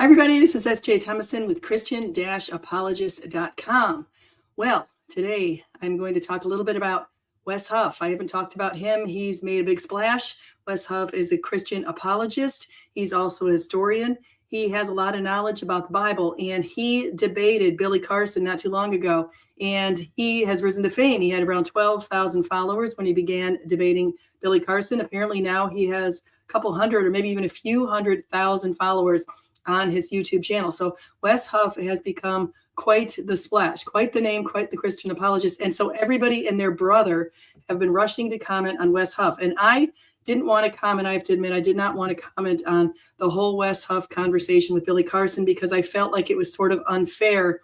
everybody, this is S.J. Thomason with Christian-Apologist.com. Well, today I'm going to talk a little bit about Wes Huff. I haven't talked about him. He's made a big splash. Wes Huff is a Christian apologist. He's also a historian. He has a lot of knowledge about the Bible, and he debated Billy Carson not too long ago, and he has risen to fame. He had around 12,000 followers when he began debating Billy Carson. Apparently now he has a couple hundred or maybe even a few 100,000 followers on his YouTube channel. So Wes Huff has become quite the splash, quite the name, quite the Christian apologist. And so everybody and their brother have been rushing to comment on Wes Huff. And I didn't want to comment. I have to admit, I did not want to comment on the whole Wes Huff conversation with Billy Carson because I felt like it was sort of unfair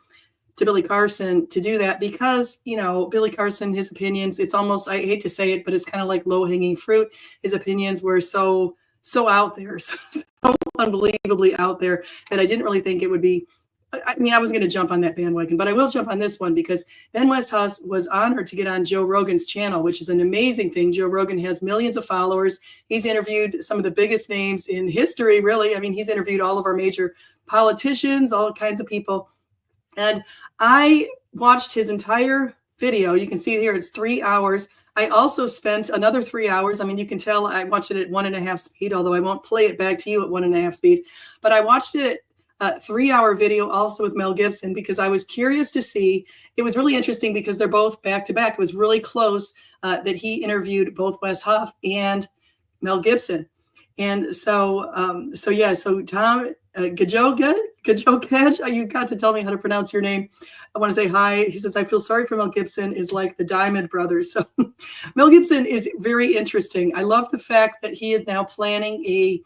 to Billy Carson to do that because, you know, Billy Carson, his opinions, it's almost, I hate to say it, but it's kind of like low-hanging fruit. His opinions were so out there, so unbelievably out there that I didn't really think it would be. I mean, I was going to jump on that bandwagon, but I will jump on this one because then Wes Huff was honored to get on Joe Rogan's channel, which is an amazing thing. Joe Rogan has millions of followers. He's interviewed some of the biggest names in history, really. I mean, he's interviewed all of our major politicians, all kinds of people. And I watched his entire video. You can see here, it's 3 hours. I also spent another 3 hours. I mean, you can tell I watched it at 1.5 speed, although I won't play it back to you at 1.5 speed. But I watched it a 3-hour video also with Mel Gibson because I was curious to see. It was really interesting because they're both back to back. It was really close that he interviewed both Wes Huff and Mel Gibson. And so Tom, Gajokaj, you got to tell me how to pronounce your name. I want to say hi. He says, I feel sorry for Mel Gibson is like the Diamond Brothers. So Mel Gibson is very interesting. I love the fact that he is now planning a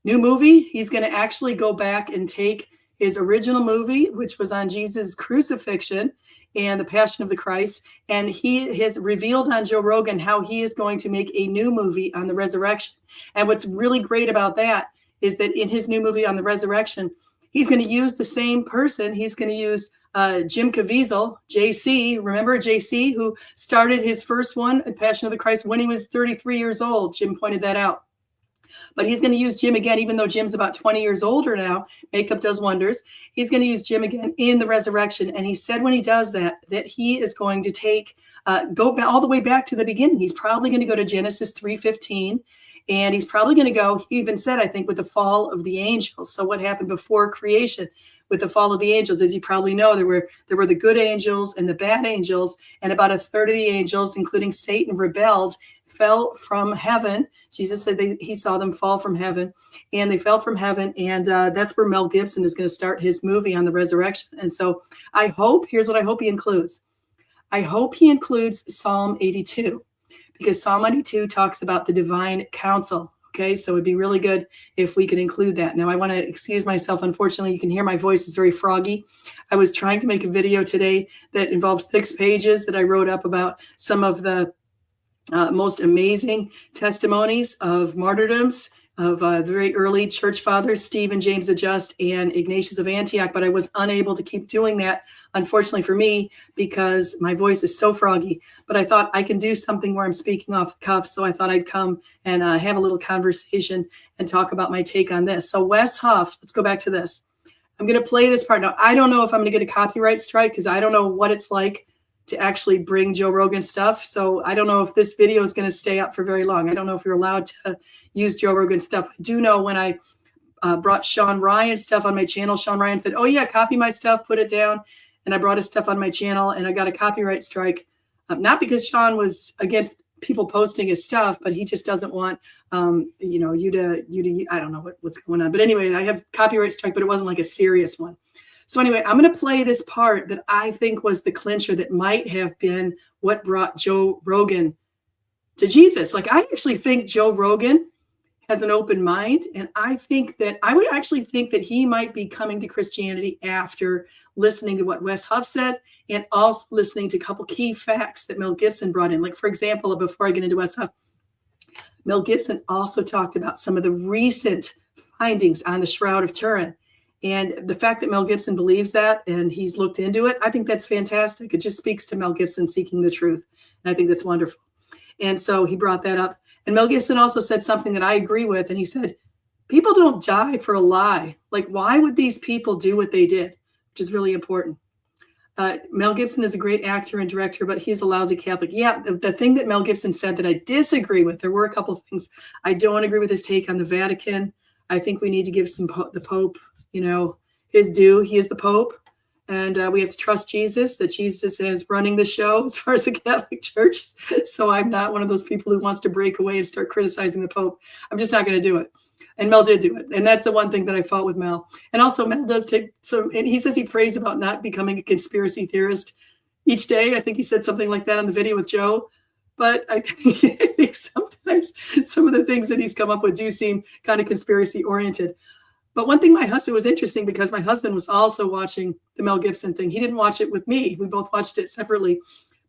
new movie. He's going to actually go back and take his original movie, which was on Jesus' crucifixion and the Passion of the Christ. And he has revealed on Joe Rogan how he is going to make a new movie on the resurrection. And what's really great about that is that in his new movie on the resurrection, he's going to use the same person. He's going to use Jim Caviezel, JC. Remember JC, who started his first one, Passion of the Christ, when he was 33 years old. Jim pointed that out. But he's going to use Jim again, even though Jim's about 20 years older now. Makeup does wonders. He's going to use Jim again in the resurrection. And he said when he does that he is going to go all the way back to the beginning. He's probably going to go to Genesis 3:15. And he's probably going to go, he even said, I think, with the fall of the angels. So what happened before creation with the fall of the angels? As you probably know, there were the good angels and the bad angels. And about a third of the angels, including Satan, rebelled, fell from heaven. Jesus said he saw them fall from heaven, and they fell from heaven. And that's where Mel Gibson is going to start his movie on the resurrection. And so here's what I hope he includes. I hope he includes Psalm 82, because Psalm 82 talks about the divine counsel. Okay, so it'd be really good if we could include that. Now, I want to excuse myself. Unfortunately, you can hear my voice is very froggy. I was trying to make a video today that involves 6 pages that I wrote up about some of the most amazing testimonies of martyrdoms of the very early church fathers, Stephen, James the Just, and Ignatius of Antioch. But I was unable to keep doing that, unfortunately for me, because my voice is so froggy. But I thought I can do something where I'm speaking off the cuff. So I thought I'd come and have a little conversation and talk about my take on this. So Wes Huff, let's go back to this. I'm going to play this part. Now, I don't know if I'm going to get a copyright strike because I don't know what it's like to actually bring Joe Rogan stuff. So I don't know if this video is going to stay up for very long. I don't know if you're allowed to use Joe Rogan stuff. I do know when I brought Sean Ryan's stuff on my channel, Sean Ryan said, oh yeah, copy my stuff, put it down. And I brought his stuff on my channel and I got a copyright strike. Not because Sean was against people posting his stuff, but he just doesn't want, you to, I don't know what's going on. But anyway, I have copyright strike, but it wasn't like a serious one. So anyway, I'm going to play this part that I think was the clincher that might have been what brought Joe Rogan to Jesus. Like, I actually think Joe Rogan has an open mind. And I would actually think that he might be coming to Christianity after listening to what Wes Huff said and also listening to a couple key facts that Mel Gibson brought in. Like, for example, before I get into Wes Huff, Mel Gibson also talked about some of the recent findings on the Shroud of Turin. And the fact that Mel Gibson believes that and he's looked into it, I think that's fantastic. It just speaks to Mel Gibson seeking the truth. And I think that's wonderful. And so he brought that up. And Mel Gibson also said something that I agree with. And he said, people don't die for a lie. Like, why would these people do what they did? Which is really important. Mel Gibson is a great actor and director, but he's a lousy Catholic. Yeah, the thing that Mel Gibson said that I disagree with, there were a couple of things. I don't agree with his take on the Vatican. I think we need to give the Pope, his due. He is the Pope. And we have to trust Jesus, that Jesus is running the show as far as the Catholic Church. So I'm not one of those people who wants to break away and start criticizing the Pope. I'm just not going to do it. And Mel did do it. And that's the one thing that I fought with Mel. And also Mel does take some, and he says he prays about not becoming a conspiracy theorist each day. I think he said something like that on the video with Joe. But I think sometimes some of the things that he's come up with do seem kind of conspiracy oriented. But one thing my husband was interesting, because my husband was also watching the Mel Gibson thing. He didn't watch it with me. We both watched it separately.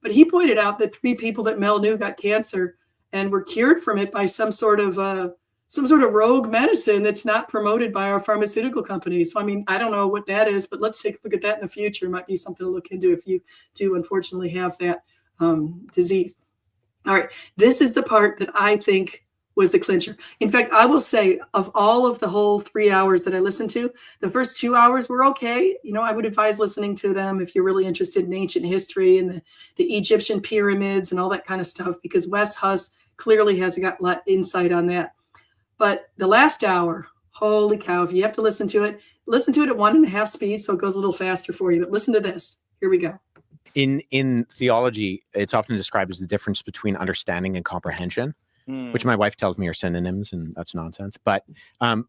But he pointed out that 3 people that Mel knew got cancer and were cured from it by some sort of rogue medicine that's not promoted by our pharmaceutical companies. So, I mean, I don't know what that is, but let's take a look at that in the future. It might be something to look into if you do unfortunately have that disease. All right. This is the part that I think was the clincher. In fact, I will say, of all of the whole 3 hours that I listened to, the first 2 hours were okay. I would advise listening to them if you're really interested in ancient history and the Egyptian pyramids and all that kind of stuff, because Wes Huss clearly has got a lot insight on that. But the last hour, holy cow, if you have to listen to it at 1.5 speed, so it goes a little faster for you. But listen to this. Here we go. In theology, it's often described as the difference between understanding and comprehension, which my wife tells me are synonyms, and that's nonsense. But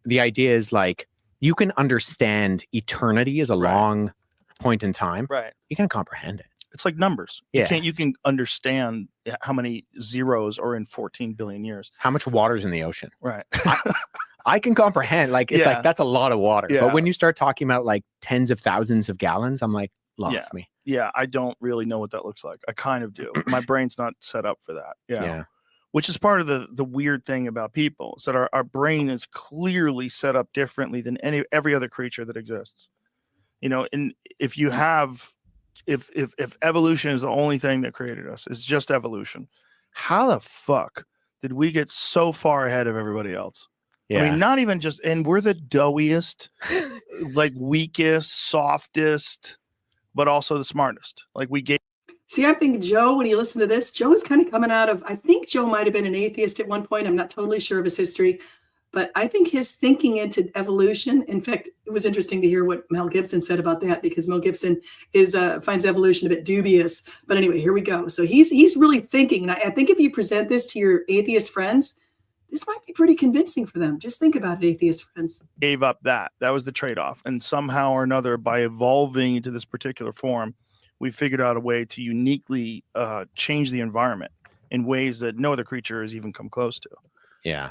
the idea is, like, you can understand eternity as a long point in time. Right. You can't comprehend it. It's like numbers. Yeah. You can understand how many zeros are in 14 billion years. How much water's in the ocean. Right. I can comprehend, like, it's like, that's a lot of water. Yeah. But when you start talking about like tens of thousands of gallons, I'm like, lost me. Yeah. I don't really know what that looks like. I kind of do. My brain's not set up for that. Yeah. Which is part of the weird thing about people, is that our brain is clearly set up differently than every other creature that exists. And if you have, if evolution is the only thing that created us, it's just evolution, how the fuck did we get so far ahead of everybody else? Yeah. I mean, not even just, and we're the doughiest, like weakest, softest, but also the smartest. Like we gave. See, I think Joe, when you listen to this, Joe is kind of coming out of, I think Joe might have been an atheist at one point. I'm not totally sure of his history, but I think his thinking into evolution, in fact, it was interesting to hear what Mel Gibson said about that, because Mel Gibson finds evolution a bit dubious. But anyway, here we go. So he's really thinking. And I think if you present this to your atheist friends, this might be pretty convincing for them. Just think about it, atheist friends. Gave up that. That was the trade-off. And somehow or another, by evolving into this particular form, we figured out a way to uniquely change the environment in ways that no other creature has even come close to. Yeah.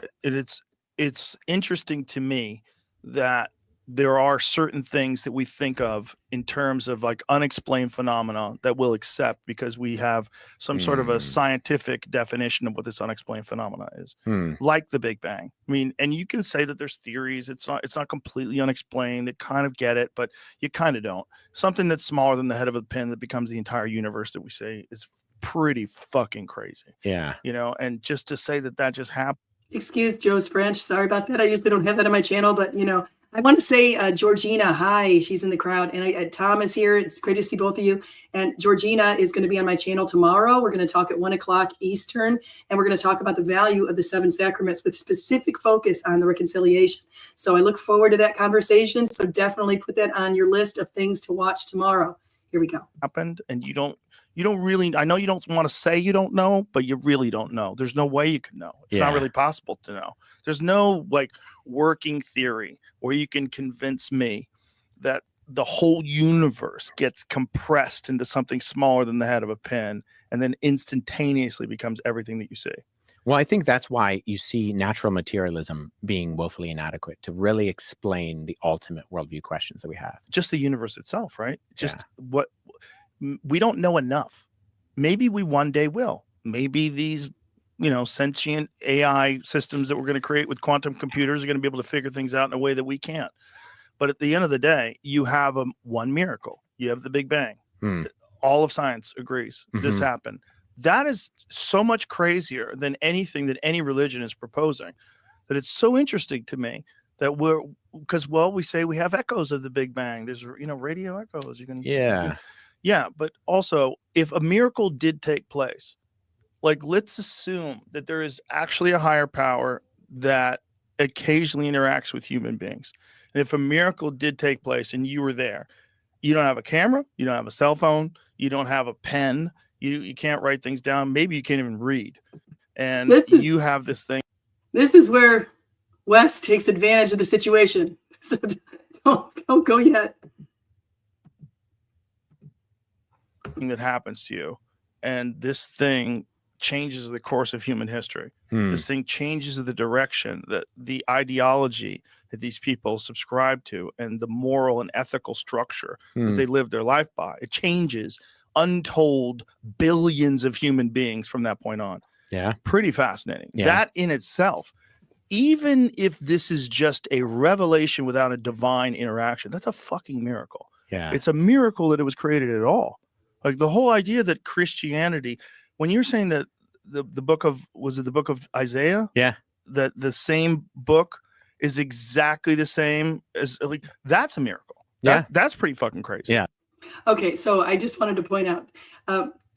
It's interesting to me that there are certain things that we think of in terms of like unexplained phenomena that we'll accept because we have some sort of a scientific definition of what this unexplained phenomena is, like the Big Bang. I mean, and you can say that there's theories. It's not completely unexplained. They kind of get it, but you kind of don't. Something that's smaller than the head of a pin that becomes the entire universe that we say is pretty fucking crazy. Yeah. And just to say that just happened. Excuse Joe's French. Sorry about that. I usually don't have that on my channel, but I want to say Georgina, hi, she's in the crowd. And Tom is here. It's great to see both of you. And Georgina is going to be on my channel tomorrow. We're going to talk at 1:00 Eastern, and we're going to talk about the value of the 7 sacraments with specific focus on the reconciliation. So I look forward to that conversation. So definitely put that on your list of things to watch tomorrow. Here we go. Happened, and you don't really, I know you don't want to say you don't know, but you really don't know. There's no way you can know. It's not really possible to know. There's no like working theory where you can convince me that the whole universe gets compressed into something smaller than the head of a pin and then instantaneously becomes everything that you see. Well, I think that's why you see natural materialism being woefully inadequate to really explain the ultimate worldview questions that we have. Just the universe itself, right? Just what we don't know enough. Maybe we one day will. Maybe these, sentient AI systems that we're going to create with quantum computers are going to be able to figure things out in a way that we can't. But at the end of the day, you have one miracle. You have the Big Bang. All of science agrees this happened. That is so much crazier than anything that any religion is proposing, that it's so interesting to me that we're, because, well, we say we have echoes of the Big Bang. There's, radio echoes. Yeah. But also, if a miracle did take place, like, let's assume that there is actually a higher power that occasionally interacts with human beings. And if a miracle did take place and you were there, you don't have a camera, you don't have a cell phone, you don't have a pen, you can't write things down. Maybe you can't even read. And you have this thing. This is where Wes takes advantage of the situation. So don't go yet. That happens to you, and this thing changes the course of human history. This thing changes the direction, that the ideology that these people subscribe to, and the moral and ethical structure that they live their life by. It changes untold billions of human beings from that point on. Yeah. Pretty fascinating. Yeah. That in itself, even if this is just a revelation without a divine interaction, that's a fucking miracle. Yeah. It's a miracle that it was created at all. Like, the whole idea that Christianity, when you're saying that the book of, was it the book of Isaiah? Yeah. That the same book is exactly the same as, like, that's a miracle. That's pretty fucking crazy. Yeah. Okay, so I just wanted to point out,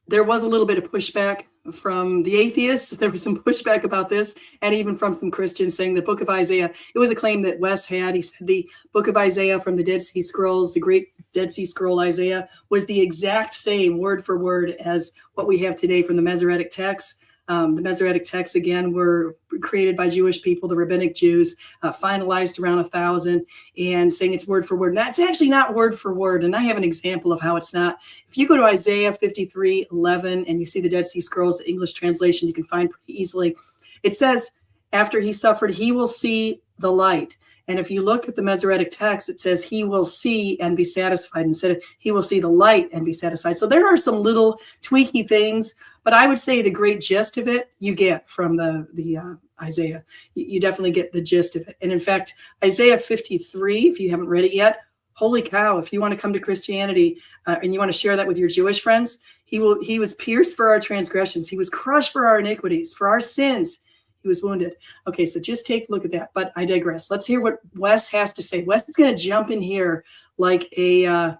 there was a little bit of pushback from the atheists. There was some pushback about this, and even from some Christians saying the book of Isaiah, it was a claim that Wes had. He said the book of Isaiah from the Dead Sea Scrolls, the great Dead Sea Scroll Isaiah, was the exact same word for word as what we have today from the Masoretic texts. The Masoretic texts, again, were created by Jewish people, the rabbinic Jews, finalized around 1000, and saying it's word for word. And that's actually not word for word. And I have an example of how it's not. If you go to Isaiah 53:11 and you see the Dead Sea Scrolls, the English translation, you can find pretty easily. It says, after he suffered, he will see the light. And if you look at the Masoretic text, it says he will see and be satisfied instead of he will see the light and be satisfied. So there are some little tweaky things, but I would say the great gist of it you get from the Isaiah. You definitely get the gist of it. And in fact, Isaiah 53, if you haven't read it yet, holy cow, if you want to come to Christianity and you want to share that with your Jewish friends, he was pierced for our transgressions. He was crushed for our iniquities, for our sins. He was wounded. Okay, so just take a look at that. But I digress. Let's hear what Wes has to say. Wes is going to jump in here like a, I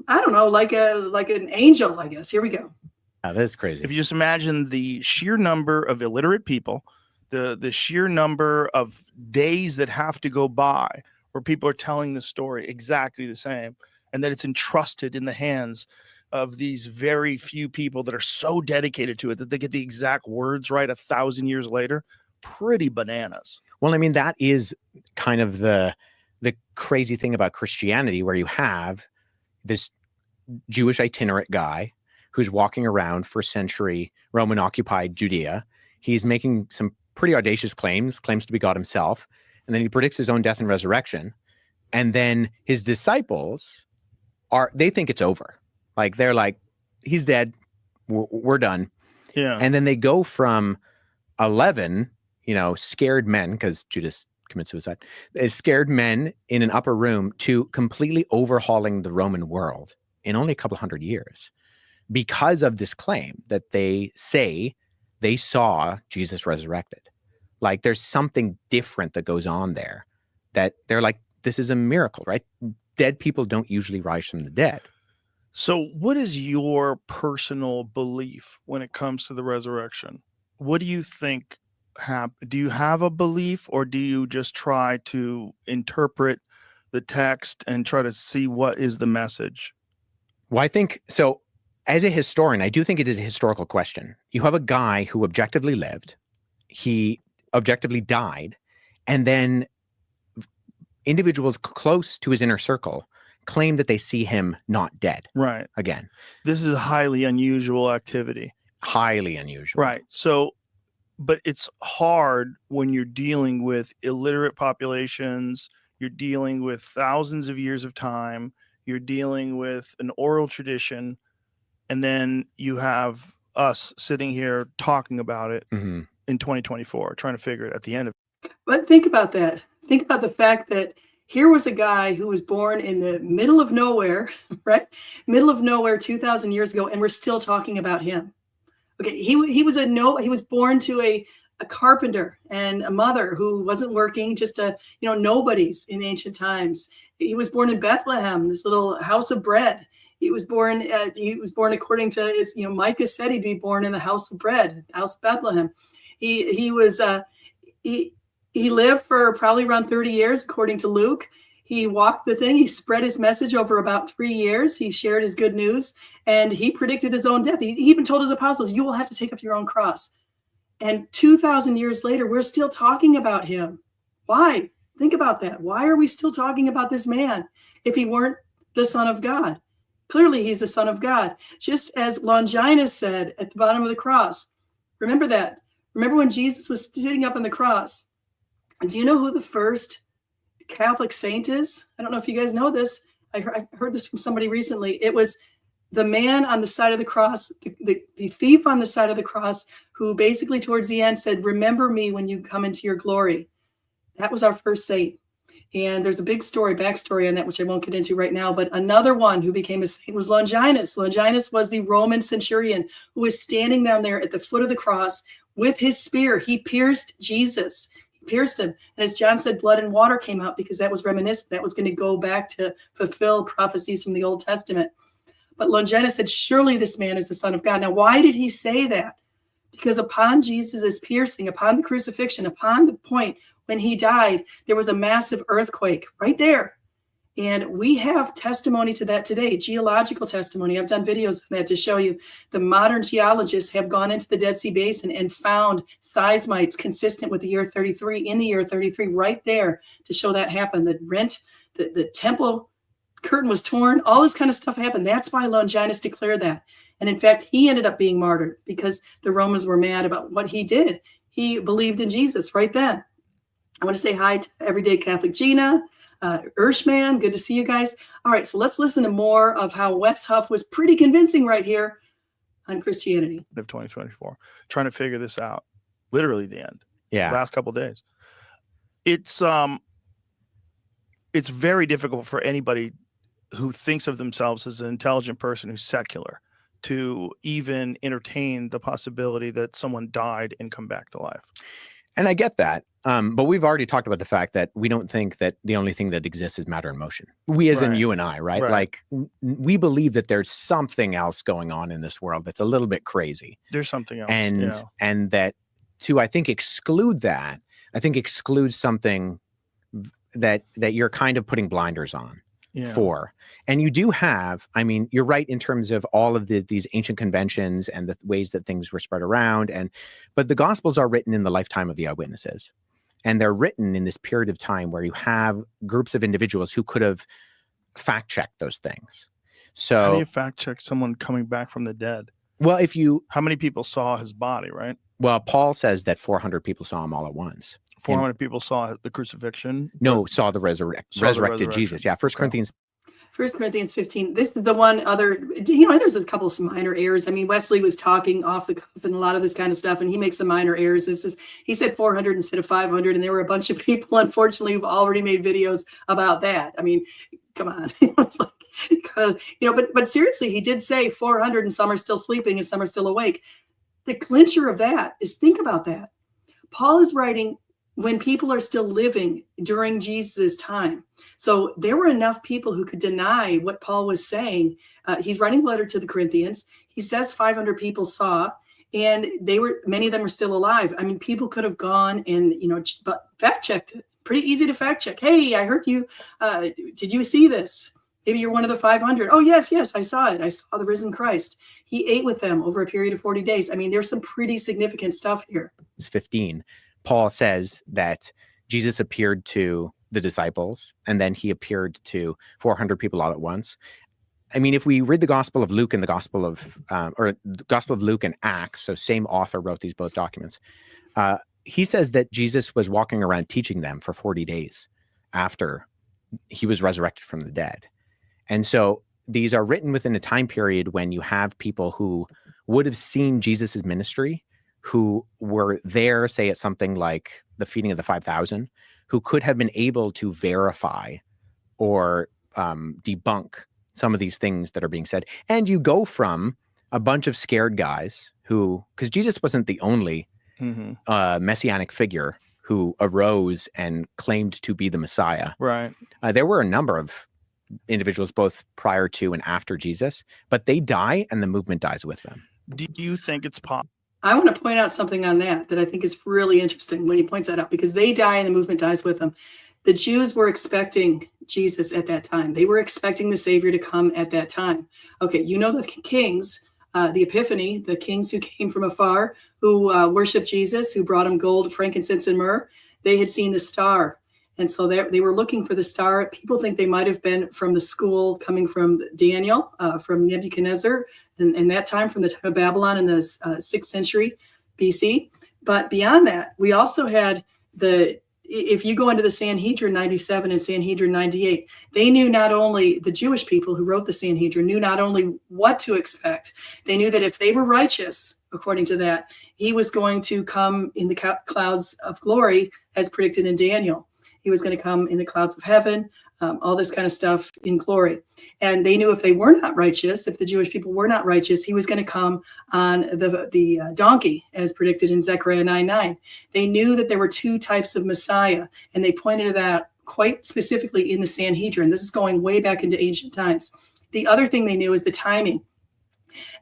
don't know, like an angel, I guess. Here we go. Yeah, that's crazy. If you just imagine the sheer number of illiterate people, the sheer number of days that have to go by where people are telling the story exactly the same, and that it's entrusted in the hands of these very few people that are so dedicated to it that they get the exact words right 1,000 years later, pretty bananas. Well, I mean, that is kind of the crazy thing about Christianity, where you have this Jewish itinerant guy who's walking around first century Roman occupied Judea. He's making some pretty audacious claims to be God himself. And then he predicts his own death and resurrection. And then his disciples they think it's over. Like, they're like, he's dead. We're done. Yeah. And then they go from 11, scared men, because Judas commits suicide, scared men in an upper room, to completely overhauling the Roman world in only a couple hundred years, because of this claim that they say they saw Jesus resurrected. Like, there's something different that goes on there, that they're like, this is a miracle, right? Dead people don't usually rise from the dead. So what is your personal belief when it comes to the resurrection? What do you think do you have a belief, or do you just try to interpret the text and try to see what is the message? Well, I think so. As a historian, I do think it is a historical question. You have a guy who objectively lived, he objectively died, and then individuals close to his inner circle claim that they see him not dead. Right. Again. This is a highly unusual activity. Highly unusual. Right. So, but it's hard when you're dealing with illiterate populations, you're dealing with thousands of years of time, you're dealing with an oral tradition, and then you have us sitting here talking about it in 2024, trying to figure it at the end of it. But think about that. Think about the fact that here was a guy who was born in the middle of nowhere, right? Middle of nowhere 2,000 years ago, and we're still talking about him. Okay, he was born to a carpenter and a mother who wasn't working, just nobodies in ancient times. He was born in Bethlehem, this little house of bread. He was born according to his, Micah said he'd be born in the house of bread, house of Bethlehem. He lived for probably around 30 years, according to Luke. He walked the thing. He spread his message over about 3 years. He shared his good news, and he predicted his own death. He even told his apostles, you will have to take up your own cross. And 2,000 years later, we're still talking about him. Why? Think about that. Why are we still talking about this man if he weren't the Son of God? Clearly, he's the Son of God. Just as Longinus said at the bottom of the cross. Remember that. Remember when Jesus was sitting up on the cross? Do you know who the first Catholic saint is? I don't know if you guys know this. I heard this from somebody recently. It was the man on the side of the cross, the thief on the side of the cross, who basically towards the end said, remember me when you come into your glory. That was our first saint. And there's a big backstory on that, which I won't get into right now. But another one who became a saint was Longinus. Longinus was the Roman centurion who was standing down there at the foot of the cross with his spear. He pierced Jesus. He pierced him. And as John said, blood and water came out because that was reminiscent. That was going to go back to fulfill prophecies from the Old Testament. But Longinus said, surely this man is the Son of God. Now, why did he say that? Because upon Jesus' piercing, upon the crucifixion, upon the point when he died, there was a massive earthquake right there. And we have testimony to that today, geological testimony. I've done videos on that to show you. The modern geologists have gone into the Dead Sea Basin and found seismites consistent with the year 33, in the year 33, right there to show that happened. The temple curtain was torn, all this kind of stuff happened. That's why Longinus declared that. And in fact, he ended up being martyred because the Romans were mad about what he did. He believed in Jesus right then. I want to say hi to Everyday Catholic Gina, Urshman, good to see you guys. All right, so let's listen to more of how Wes Huff was pretty convincing right here on Christianity. Of 2024, trying to figure this out. Literally the end. Yeah. Last couple of days. It's very difficult for anybody who thinks of themselves as an intelligent person who's secular to even entertain the possibility that someone died and come back to life. And I get that. But we've already talked about the fact that we don't think that the only thing that exists is matter and motion. We as in you and I, right? Like we believe that there's something else going on in this world that's a little bit crazy. There's something else. And that to, I think, exclude that, I think excludes something that you're kind of putting blinders on. For. And you do have, I mean, you're right in terms of all of these ancient conventions and the ways that things were spread around. But the Gospels are written in the lifetime of the eyewitnesses. And they're written in this period of time where you have groups of individuals who could have fact-checked those things. So how do you fact-check someone coming back from the dead? Well, how many people saw his body, right? Well, Paul says that 400 people saw him all at once. 400 people saw the crucifixion? No, saw the resurrected Jesus. Yeah, 1 Corinthians 15. This is the one other, there's a couple of minor errors. I mean, Wesley was talking off the cuff and a lot of this kind of stuff, and he makes some minor errors. He said 400 instead of 500, and there were a bunch of people, unfortunately, who've already made videos about that. I mean, come on. It's like, but seriously, he did say 400, and some are still sleeping and some are still awake. The clincher of that is, think about that. Paul is writing when people are still living during Jesus' time. So there were enough people who could deny what Paul was saying. He's writing a letter to the Corinthians. He says 500 people saw, and many of them are still alive. I mean, people could have gone and, fact checked it. Pretty easy to fact check. Hey, I heard you. Did you see this? Maybe you're one of the 500. Oh, yes, I saw it. I saw the risen Christ. He ate with them over a period of 40 days. I mean, there's some pretty significant stuff here. It's 15. Paul says that Jesus appeared to the disciples, and then he appeared to 400 people all at once. I mean, if we read the Gospel of Luke and the Gospel of Luke and Acts, so same author wrote these both documents, he says that Jesus was walking around teaching them for 40 days after he was resurrected from the dead. And so these are written within a time period when you have people who would have seen Jesus's ministry, who were there, say at something like the feeding of the 5,000, who could have been able to verify or debunk some of these things that are being said. And you go from a bunch of scared guys who, because Jesus wasn't the only messianic figure who arose and claimed to be the Messiah. Right. There were a number of individuals both prior to and after Jesus, but they die and the movement dies with them. Do you think it's possible? I want to point out something on that I think is really interesting when he points that out, because they die and the movement dies with them. The Jews were expecting Jesus at that time. They were expecting the Savior to come at that time. Okay, you know the kings, the Epiphany, the kings who came from afar, who worshiped Jesus, who brought him gold, frankincense, and myrrh. They had seen the star. And so they were looking for the star. People think they might have been from the school coming from Daniel, from Nebuchadnezzar, and that time, from the time of Babylon in the 6th century BC. But beyond that, we also had if you go into the Sanhedrin 97 and Sanhedrin 98, they knew not only, the Jewish people who wrote the Sanhedrin knew not only what to expect, they knew that if they were righteous, according to that, he was going to come in the clouds of glory as predicted in Daniel. He was going to come in the clouds of heaven, all this kind of stuff in glory. And they knew if they were not righteous, if the Jewish people were not righteous, he was going to come on the donkey, as predicted in Zechariah 9:9. They knew that there were two types of Messiah, and they pointed to that quite specifically in the Sanhedrin. This is going way back into ancient times. The other thing they knew is the timing.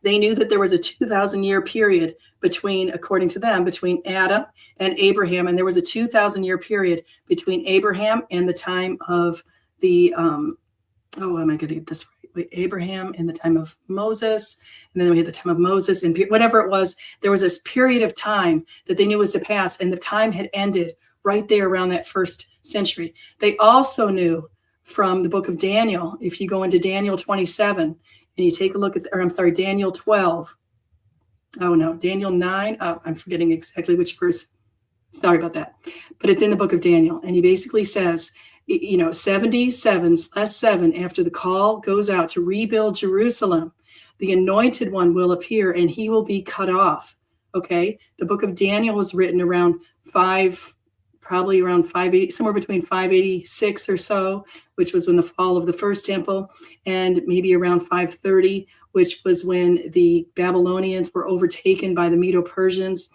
They knew that there was a 2,000-year period between, according to them, between Adam and Abraham, and there was a 2,000-year period between Abraham and the time of the am I going to get this right? Wait, Abraham and the time of Moses, and then we had the time of Moses, and whatever it was, there was this period of time that they knew was to pass, and the time had ended right there around that 1st century. They also knew from the book of Daniel, if you go into Daniel 27 and you take a look at, Daniel 12. Oh no, Daniel 9. Oh, I'm forgetting exactly which verse. Sorry about that. But it's in the book of Daniel. And he basically says, 77 less 7 after the call goes out to rebuild Jerusalem, the anointed one will appear and he will be cut off. Okay. The book of Daniel was written around probably around 580, somewhere between 586 or so, which was when the fall of the first temple, and maybe around 530, which was when the Babylonians were overtaken by the Medo-Persians.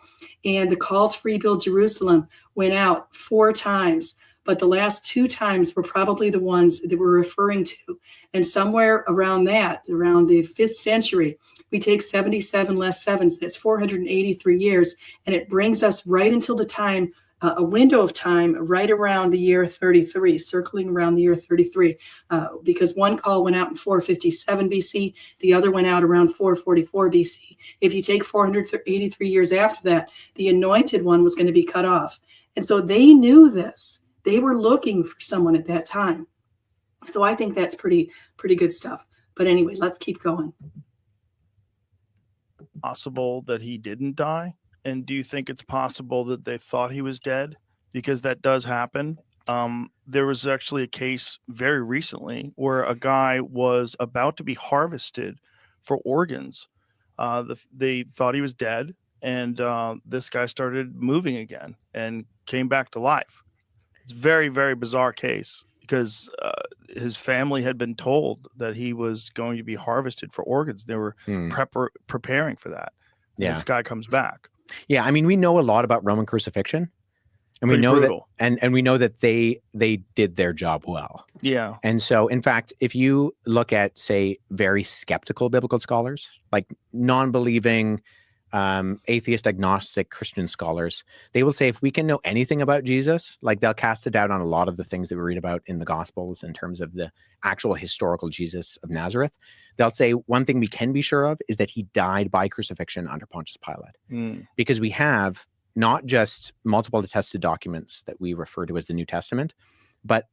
And the call to rebuild Jerusalem went out 4 times, but the last 2 times were probably the ones that we're referring to. And somewhere around the 5th century, we take 77 less 7s, that's 483 years, and it brings us right until the time, a window of time right around the year 33, circling around the year 33, because one call went out in 457 BC, the other went out around 444 BC. If you take 483 years after that, the anointed one was going to be cut off. And so they knew this. They were looking for someone at that time. So I think that's pretty good stuff. But anyway, let's keep going. Possible that he didn't die? And do you think it's possible that they thought he was dead? Because that does happen. There was actually a case very recently where a guy was about to be harvested for organs. They thought he was dead, and this guy started moving again and came back to life. It's a very, very bizarre case because his family had been told that he was going to be harvested for organs. They were preparing for that. Yeah. This guy comes back. Yeah, I mean, we know a lot about Roman crucifixion, and we know that, and we know that they did their job well. Yeah. And so, in fact, if you look at, say, very skeptical biblical scholars, like non-believing, atheist, agnostic Christian scholars, they will say if we can know anything about Jesus, like they'll cast a doubt on a lot of the things that we read about in the Gospels in terms of the actual historical Jesus of Nazareth. They'll say one thing we can be sure of is that he died by crucifixion under Pontius Pilate, because we have not just multiple attested documents that we refer to as the New Testament, but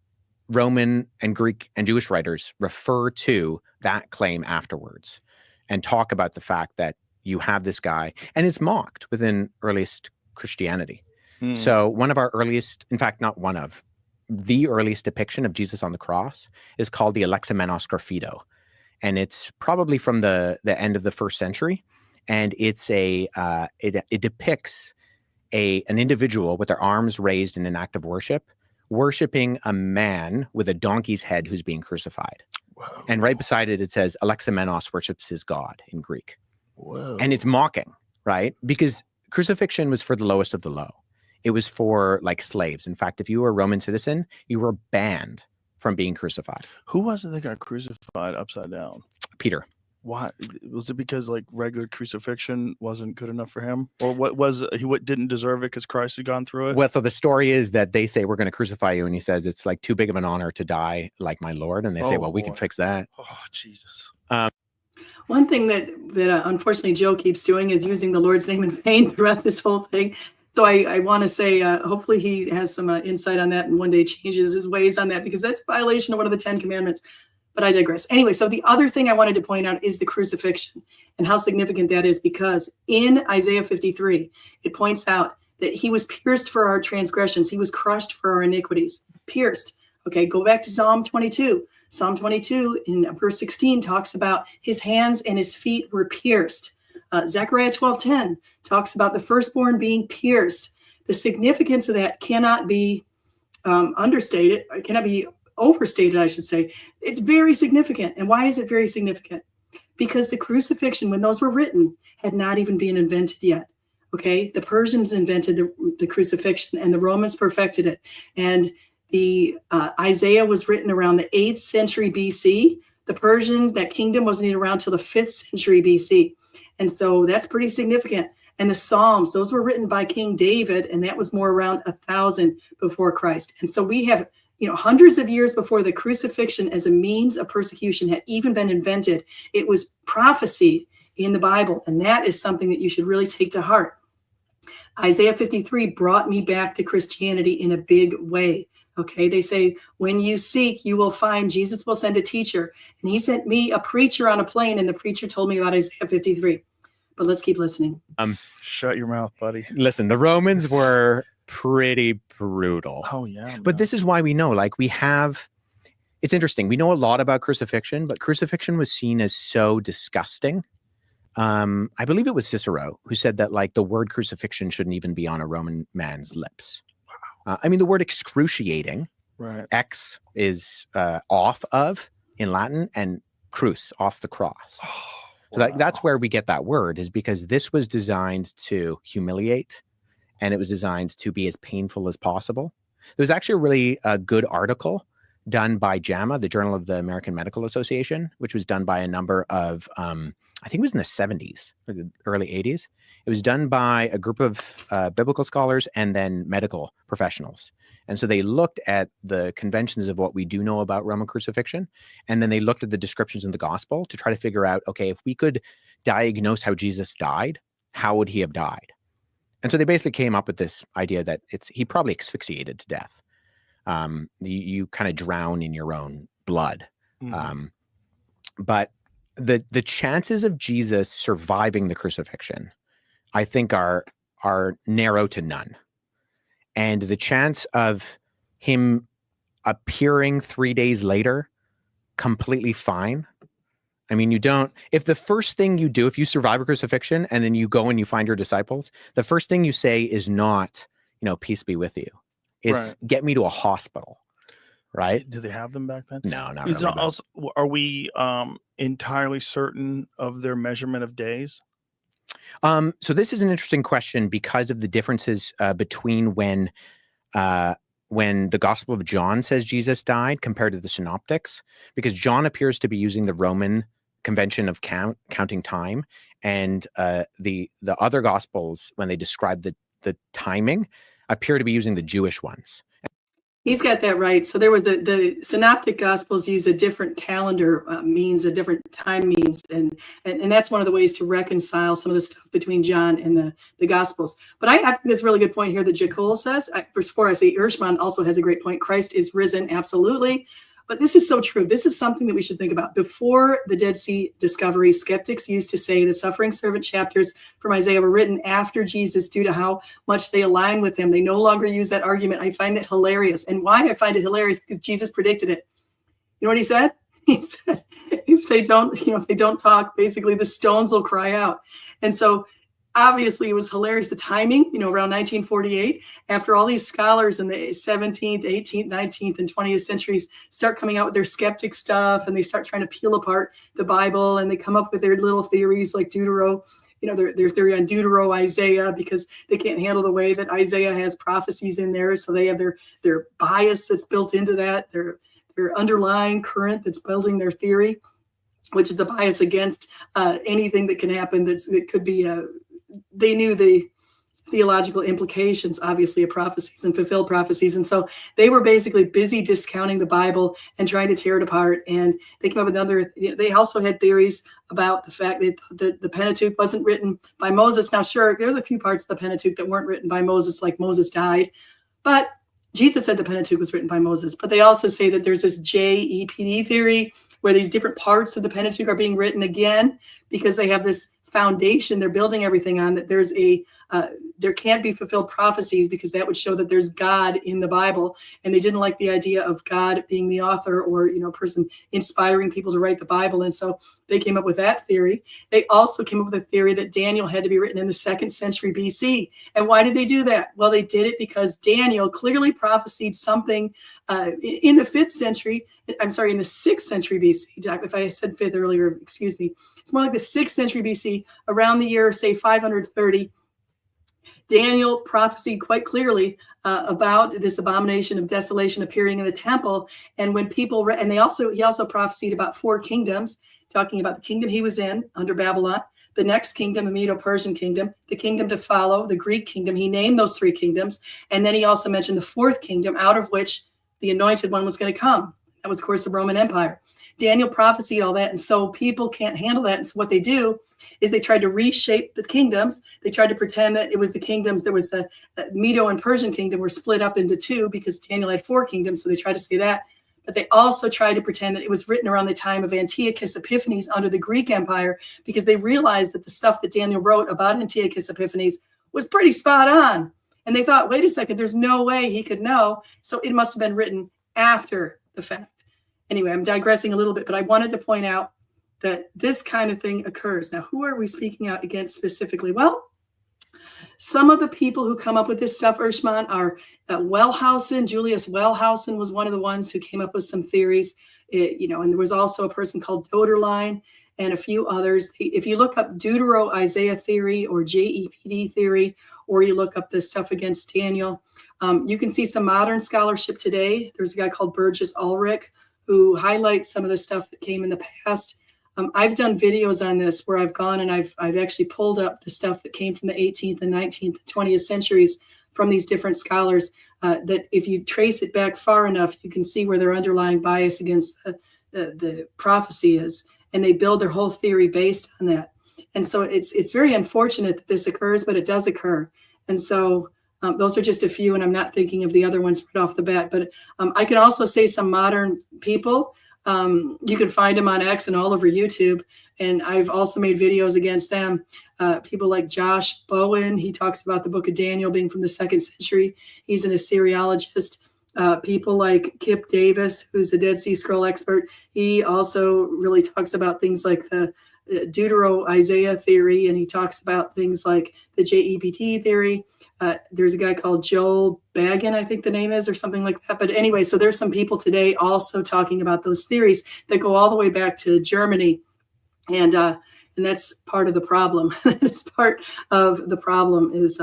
Roman and Greek and Jewish writers refer to that claim afterwards and talk about the fact that you have this guy, and it's mocked within earliest Christianity. So one of our earliest, in fact, not one of, the earliest depiction of Jesus on the cross is called the Alexamenos Graphido. And it's probably from the end of the 1st century. And it's it depicts an individual with their arms raised in an act of worship, worshiping a man with a donkey's head who's being crucified. Whoa. And right beside it, it says Alexamenos worships his God in Greek. Whoa. And it's mocking, right? Because crucifixion was for the lowest of the low. It was for like slaves. In fact, if you were a Roman citizen, you were banned from being crucified. Who was it that got crucified upside down? Peter. Why? Was it because like regular crucifixion wasn't good enough for him, or what was he? What didn't deserve it because Christ had gone through it? Well, so the story is that they say we're going to crucify you, and he says it's like too big of an honor to die like my Lord, and they say, well, we can fix that. Oh, Jesus. One thing that unfortunately Joe keeps doing is using the Lord's name in vain throughout this whole thing. So I want to say, hopefully he has some insight on that and one day changes his ways on that, because that's a violation of one of the 10 commandments. But I digress. Anyway, so the other thing I wanted to point out is the crucifixion and how significant that is, because in Isaiah 53, it points out that he was pierced for our transgressions. He was crushed for our iniquities. Pierced. Okay, go back to Psalm 22. Psalm 22 in verse 16 talks about his hands and his feet were pierced. Zechariah 12:10 talks about the firstborn being pierced. The significance of that cannot be understated. It cannot be overstated, I should say. It's very significant. And why is it very significant? Because the crucifixion, when those were written, had not even been invented yet. Okay, the Persians invented the crucifixion, and the Romans perfected it. And the Isaiah was written around the 8th century BC. The Persians, that kingdom wasn't even around till the 5th century BC. And so that's pretty significant. And the Psalms, those were written by King David, and that was more around 1000 before Christ. And so we have, hundreds of years before the crucifixion as a means of persecution had even been invented, it was prophesied in the Bible. And that is something that you should really take to heart. Isaiah 53 brought me back to Christianity in a big way. Okay, they say, when you seek, you will find. Jesus will send a teacher. And he sent me a preacher on a plane, and the preacher told me about Isaiah 53. But let's keep listening. Shut your mouth, buddy. Listen, the Romans were pretty brutal. Oh, yeah. But this is why we know, it's interesting. We know a lot about crucifixion, but crucifixion was seen as so disgusting. I believe it was Cicero who said that the word crucifixion shouldn't even be on a Roman man's lips. The word excruciating, right? X is off of in Latin, and cruce, off the cross. So that's where we get that word, is because this was designed to humiliate, and it was designed to be as painful as possible. There was actually a really good article done by JAMA, the Journal of the American Medical Association, which was done by a number of, I think it was in the 70s or the early 80s. It was done by a group of biblical scholars and then medical professionals. And so they looked at the conventions of what we do know about Roman crucifixion, and then they looked at the descriptions in the gospel to try to figure out, okay, if we could diagnose how Jesus died, how would he have died? And so they basically came up with this idea that he probably asphyxiated to death. You kind of drown in your own blood. Mm-hmm. But the chances of Jesus surviving the crucifixion, I think, are narrow to none. And the chance of him appearing 3 days later completely fine. If the first thing you do, if you survive a crucifixion and then you go and you find your disciples, the first thing you say is not, peace be with you. It's get me to a hospital. Right? Do they have them back then? No, not really. Also, are we entirely certain of their measurement of days? So this is an interesting question because of the differences between when the Gospel of John says Jesus died compared to the Synoptics, because John appears to be using the Roman convention of counting time, and the other Gospels, when they describe the timing, appear to be using the Jewish ones. He's got that right. So there was the Synoptic Gospels use a different calendar means, a different time means, and that's one of the ways to reconcile some of the stuff between John and the Gospels. But I think there's a really good point here that Jekyll says. Verse 4, I say Hirschman also has a great point. Christ is risen, absolutely. But this is so true. This is something that we should think about. Before the Dead Sea discovery, skeptics used to say the suffering servant chapters from Isaiah were written after Jesus due to how much they align with him. They no longer use that argument. I find that hilarious. And why I find it hilarious, because Jesus predicted it. You know what he said? He said, if they don't talk, basically the stones will cry out. And so obviously it was hilarious. The timing, around 1948, after all these scholars in the 17th, 18th, 19th, and 20th centuries start coming out with their skeptic stuff, and they start trying to peel apart the Bible, and they come up with their little theories like Deutero, their theory on Deutero Isaiah, because they can't handle the way that Isaiah has prophecies in there. So they have their bias that's built into that, their underlying current that's building their theory, which is the bias against anything that can happen. That could be they knew the theological implications, obviously, of prophecies and fulfilled prophecies. And so they were basically busy discounting the Bible and trying to tear it apart. And they came up with they also had theories about the fact that the Pentateuch wasn't written by Moses. Now, sure, there's a few parts of the Pentateuch that weren't written by Moses, like Moses died. But Jesus said the Pentateuch was written by Moses. But they also say that there's this JEPD theory where these different parts of the Pentateuch are being written again because they have this foundation they're building everything on, that there's there can't be fulfilled prophecies because that would show that there's God in the Bible. And they didn't like the idea of God being the author or, a person inspiring people to write the Bible. And so they came up with that theory. They also came up with a theory that Daniel had to be written in the 2nd century BC. And why did they do that? Well, they did it because Daniel clearly prophesied something in the 6th century BC. If I said 5th earlier, excuse me. It's more like the 6th century BC, around the year, say, 530. Daniel prophesied quite clearly about this abomination of desolation appearing in the temple. And when people he also prophesied about 4 kingdoms, talking about the kingdom he was in under Babylon, the next kingdom, the Medo-Persian kingdom, the kingdom to follow, the Greek kingdom. He named those 3 kingdoms. And then he also mentioned the 4th kingdom, out of which the anointed one was going to come. That was, of course, the Roman Empire. Daniel prophesied all that, and so people can't handle that. And so what they do is they tried to reshape the kingdoms. They tried to pretend that it was the kingdoms. There was the Medo and Persian kingdom were split up into 2 because Daniel had 4 kingdoms, so they tried to say that. But they also tried to pretend that it was written around the time of Antiochus Epiphanes under the Greek Empire, because they realized that the stuff that Daniel wrote about Antiochus Epiphanes was pretty spot on. And they thought, wait a second, there's no way he could know. So it must have been written after the fact. Anyway, I'm digressing a little bit, but I wanted to point out that this kind of thing occurs. Now, who are we speaking out against specifically? Well, some of the people who come up with this stuff, Erschmann, are Wellhausen. Julius Wellhausen was one of the ones who came up with some theories, and there was also a person called Doderlein and a few others. If you look up Deutero Isaiah theory or JEPD theory, or you look up the stuff against Daniel, you can see some modern scholarship today. There's a guy called Burgess Ulrich who highlights some of the stuff that came in the past. I've done videos on this where I've gone and I've actually pulled up the stuff that came from the 18th and 19th and 20th centuries from these different scholars, that if you trace it back far enough, you can see where their underlying bias against the prophecy is. And they build their whole theory based on that. And so it's very unfortunate that this occurs, but it does occur. And so those are just a few, and I'm not thinking of the other ones right off the bat. But I can also say some modern people. You can find them on X and all over YouTube. And I've also made videos against them. People like Josh Bowen. He talks about the book of Daniel being from the 2nd century. He's an Assyriologist. People like Kip Davis, who's a Dead Sea Scroll expert. He also really talks about things like the Deutero Isaiah theory, and he talks about things like the JEPT theory. There's a guy called Joel Baggin, I think the name is, or something like that. But anyway, so there's some people today also talking about those theories that go all the way back to Germany. And that's part of the problem. That's part of the problem is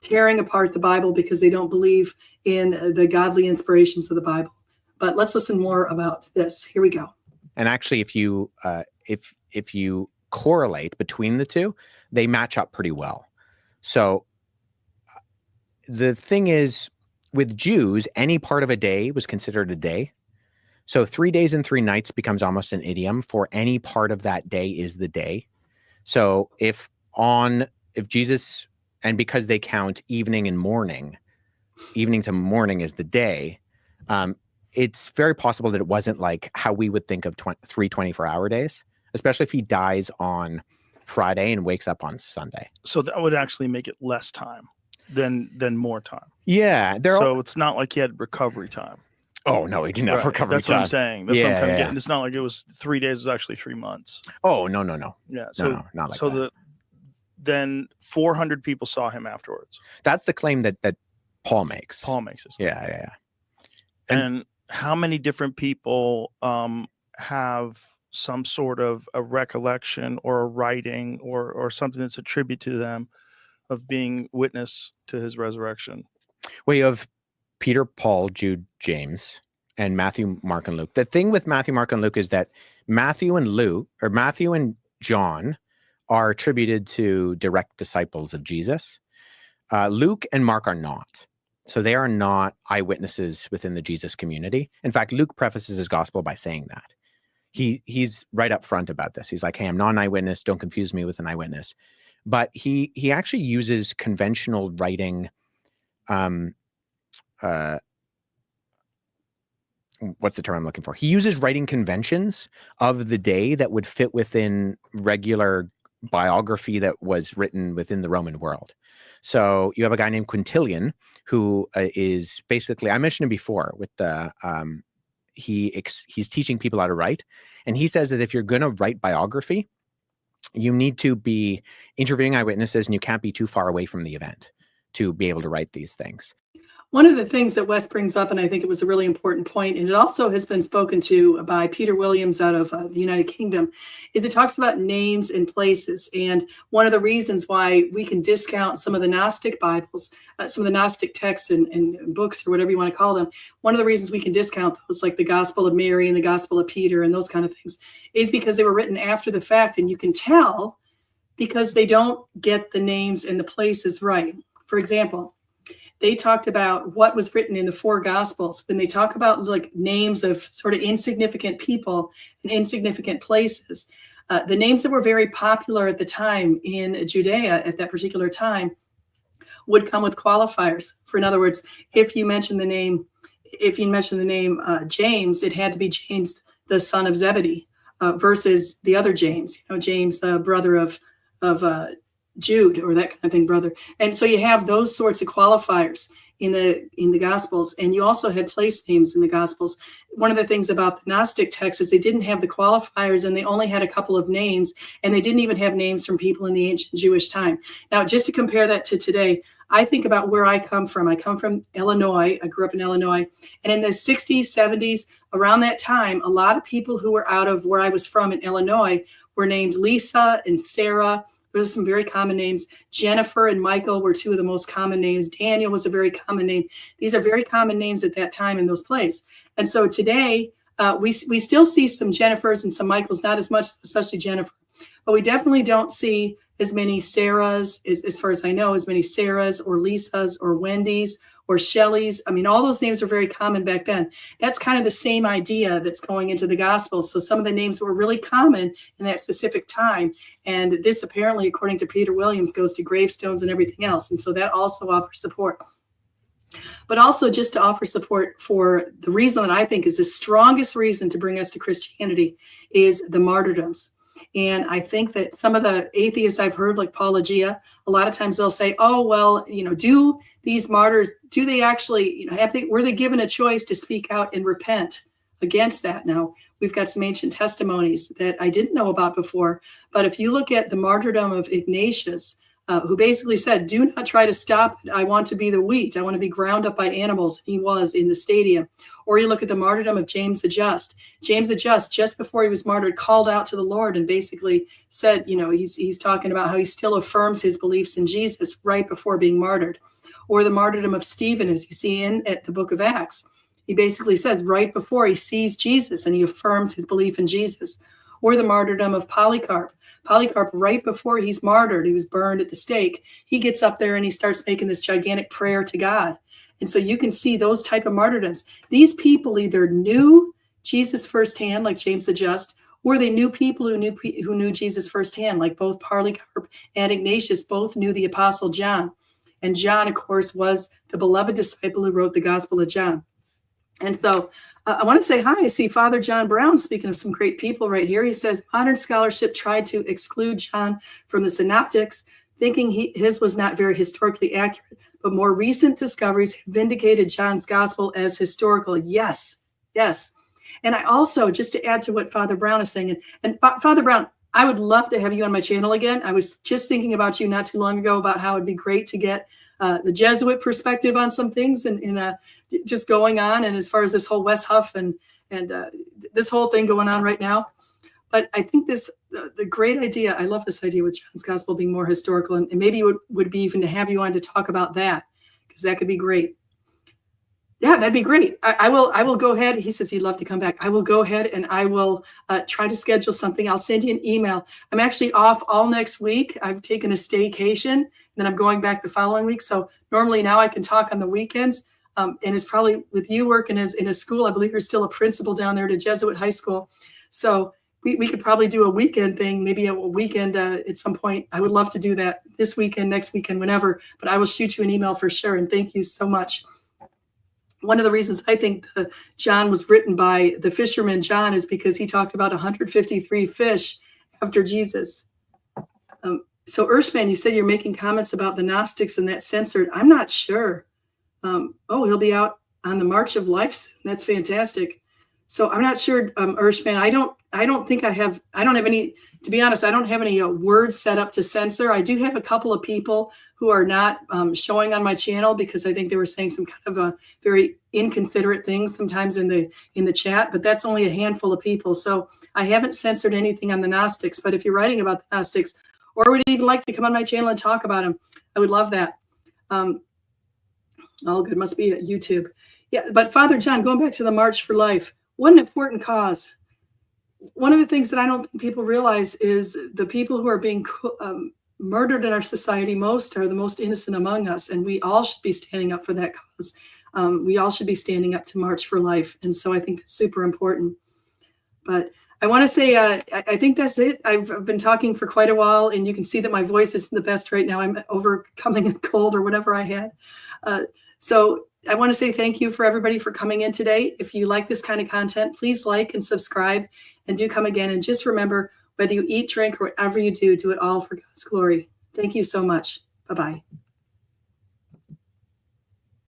tearing apart the Bible because they don't believe in the godly inspirations of the Bible. But let's listen more about this. Here we go. And actually, if you correlate between the two, they match up pretty well. So the thing is, with Jews, any part of a day was considered a day. So 3 days and 3 nights becomes almost an idiom for any part of that day is the day. So if Jesus, and because they count evening and morning, evening to morning is the day, it's very possible that it wasn't like how we would think of 3 24-hour days, especially if he dies on Friday and wakes up on Sunday. So that would actually make it less time than more time. Yeah. It's not like he had recovery time. Oh, no, he didn't have recovery time. That's what I'm saying. That's what I'm kind of getting. It's not like it was 3 days, it was actually 3 months. Oh, no. Yeah. No, not like that. Then 400 people saw him afterwards. That's the claim that Paul makes. Paul makes this. Yeah. And how many different people have some sort of a recollection or a writing or something that's attributed to them of being witness to his resurrection. Well, you have Peter, Paul, Jude, James, and Matthew, Mark, and Luke. The thing with Matthew, Mark, and Luke is that Matthew and John are attributed to direct disciples of Jesus. Luke and Mark are not. So they are not eyewitnesses within the Jesus community. In fact, Luke prefaces his gospel by saying that. He's right up front about this. He's like, hey, I'm not an eyewitness. Don't confuse me with an eyewitness. But he actually uses conventional writing. What's the term I'm looking for? He uses writing conventions of the day that would fit within regular biography that was written within the Roman world. So you have a guy named Quintilian who is basically, I mentioned him before with the he's teaching people how to write, and he says that if you're going to write biography, you need to be interviewing eyewitnesses, and you can't be too far away from the event to be able to write these things. One of the things that Wes brings up, and I think it was a really important point, and it also has been spoken to by Peter Williams out of the United Kingdom, is it talks about names and places. And one of the reasons why we can discount some of the Gnostic Bibles, some of the Gnostic texts and books, or whatever you want to call them, one of the reasons we can discount those, like the Gospel of Mary and the Gospel of Peter and those kind of things, is because they were written after the fact. And you can tell because they don't get the names and the places right. For example, they talked about what was written in the 4 Gospels. When they talk about like names of sort of insignificant people and insignificant places, the names that were very popular at the time in Judea at that particular time would come with qualifiers. For in other words, if you mention the name James, it had to be James, the son of Zebedee, versus the other James, James, the brother of Jude, or that kind of thing, brother. And so you have those sorts of qualifiers in the Gospels, and you also had place names in the Gospels. One of the things about the Gnostic texts is they didn't have the qualifiers, and they only had a couple of names, and they didn't even have names from people in the ancient Jewish time. Now, just to compare that to today, I think about where I come from. I come from Illinois. I grew up in Illinois. And in the 60s, 70s, around that time, a lot of people who were out of where I was from in Illinois were named Lisa and Sarah. Those are some very common names. Jennifer and Michael were 2 of the most common names. Daniel was a very common name. These are very common names at that time in those places. And so today, we still see some Jennifers and some Michaels, not as much, especially Jennifer. But we definitely don't see as many Sarahs, as far as I know, as many Sarahs or Lisas or Wendy's or Shelley's. I mean, all those names were very common back then. That's kind of the same idea that's going into the Gospels. So some of the names were really common in that specific time. And this apparently, according to Peter Williams, goes to gravestones and everything else. And so that also offers support. But also just to offer support for the reason that I think is the strongest reason to bring us to Christianity is the martyrdoms. And I think that some of the atheists I've heard, like Paul Agia, a lot of times they'll say, oh, well, do these martyrs, do they actually, were they given a choice to speak out and repent against that? Now, we've got some ancient testimonies that I didn't know about before. But if you look at the martyrdom of Ignatius, who basically said, do not try to stop it. I want to be the wheat. I want to be ground up by animals. He was in the stadium. Or you look at the martyrdom of James the Just. James the Just, just before he was martyred, called out to the Lord and basically said, he's talking about how he still affirms his beliefs in Jesus right before being martyred. Or the martyrdom of Stephen, as you see at the book of Acts. He basically says right before he sees Jesus and he affirms his belief in Jesus. Or the martyrdom of Polycarp. Polycarp, right before he's martyred, he was burned at the stake. He gets up there and he starts making this gigantic prayer to God. And so you can see those type of martyrdoms. These people either knew Jesus firsthand, like James the Just, or they knew people who knew Jesus firsthand, like both Polycarp and Ignatius both knew the Apostle John. And John, of course, was the beloved disciple who wrote the Gospel of John. And so I want to say hi. I see Father John Brown, speaking of some great people right here. He says, modern scholarship tried to exclude John from the synoptics, thinking his was not very historically accurate. But more recent discoveries have vindicated John's gospel as historical. Yes, yes. And I also, just to add to what Father Brown is saying, and Father Brown, I would love to have you on my channel again. I was just thinking about you not too long ago about how it'd be great to get the Jesuit perspective on some things and just going on. And as far as this whole Wes Huff and this whole thing going on right now. But I think the great idea, I love this idea with John's gospel being more historical, and maybe it would be even to have you on to talk about that, because that could be great. Yeah, that'd be great. I will go ahead. He says he'd love to come back. I will go ahead and I will try to schedule something. I'll send you an email. I'm actually off all next week. I've taken a staycation, and then I'm going back the following week. So normally now I can talk on the weekends. And it's probably with you working in a school. I believe you're still a principal down there at a Jesuit high school. So we could probably do a weekend thing, maybe a weekend at some point. I would love to do that this weekend, next weekend, whenever. But I will shoot you an email for sure. And thank you so much. One of the reasons I think John was written by the fisherman John is because he talked about 153 fish after Jesus. So Ershman, you said you're making comments about the Gnostics and that censored. I'm not sure. He'll be out on the March of Life soon. That's fantastic. So I'm not sure, Ershman. I don't have any, to be honest, I don't have any words set up to censor. I do have a couple of people who are not showing on my channel because I think they were saying some kind of a very inconsiderate things sometimes in the chat, but that's only a handful of people. So I haven't censored anything on the Gnostics, but if you're writing about the Gnostics or would even like to come on my channel and talk about them, I would love that. Good, must be at YouTube. Yeah, but Father John, going back to the March for Life, what an important cause. One of the things that I don't think people realize is the people who are being murdered in our society most are the most innocent among us, and we all should be standing up for that cause. We all should be standing up to March for Life, and so I think it's super important. But I want to say, I think that's it. I've been talking for quite a while, and you can see that my voice isn't the best right now. I'm overcoming a cold or whatever I had. So I want to say thank you for everybody for coming in today. If you like this kind of content, please like and subscribe, and do come again. And just remember, whether you eat, drink, or whatever you do, do it all for God's glory. Thank you so much. Bye-bye.